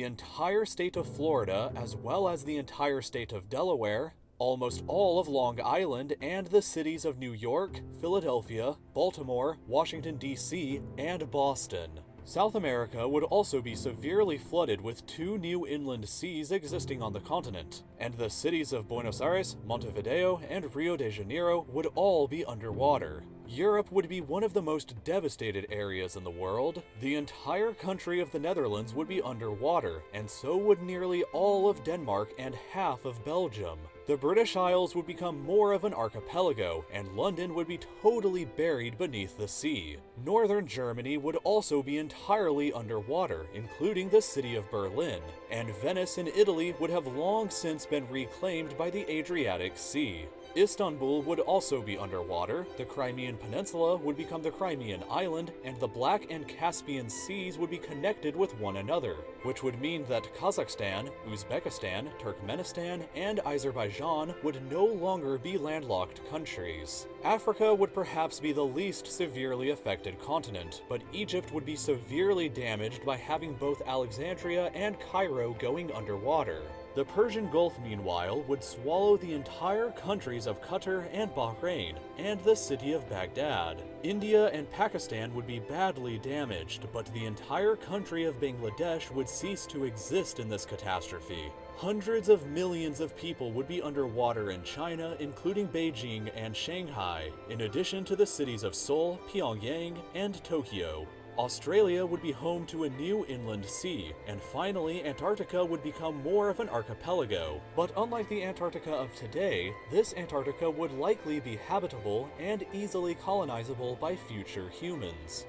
the entire state of Florida, as well as the entire state of Delaware, almost all of Long Island, and the cities of New York, Philadelphia, Baltimore, Washington, D.C., and Boston. South America would also be severely flooded with two new inland seas existing on the continent, and the cities of Buenos Aires, Montevideo, and Rio de Janeiro would all be underwater. Europe would be one of the most devastated areas in the world. The entire country of the Netherlands would be underwater, and so would nearly all of Denmark and half of Belgium. The British Isles would become more of an archipelago, and London would be totally buried beneath the sea. Northern Germany would also be entirely underwater, including the city of Berlin, and Venice in Italy would have long since been reclaimed by the Adriatic Sea. Istanbul would also be underwater, the Crimean Peninsula would become the Crimean Island, and the Black and Caspian Seas would be connected with one another, which would mean that Kazakhstan, Uzbekistan, Turkmenistan, and Azerbaijan would no longer be landlocked countries. Africa would perhaps be the least severely affected continent, but Egypt would be severely damaged by having both Alexandria and Cairo going underwater. The Persian Gulf, meanwhile, would swallow the entire countries of Qatar and Bahrain, and the city of Baghdad. India and Pakistan would be badly damaged, but the entire country of Bangladesh would cease to exist in this catastrophe. Hundreds of millions of people would be underwater in China, including Beijing and Shanghai, in addition to the cities of Seoul, Pyongyang, and Tokyo. Australia would be home to a new inland sea, and finally Antarctica would become more of an archipelago. But unlike the Antarctica of today, this Antarctica would likely be habitable and easily colonizable by future humans.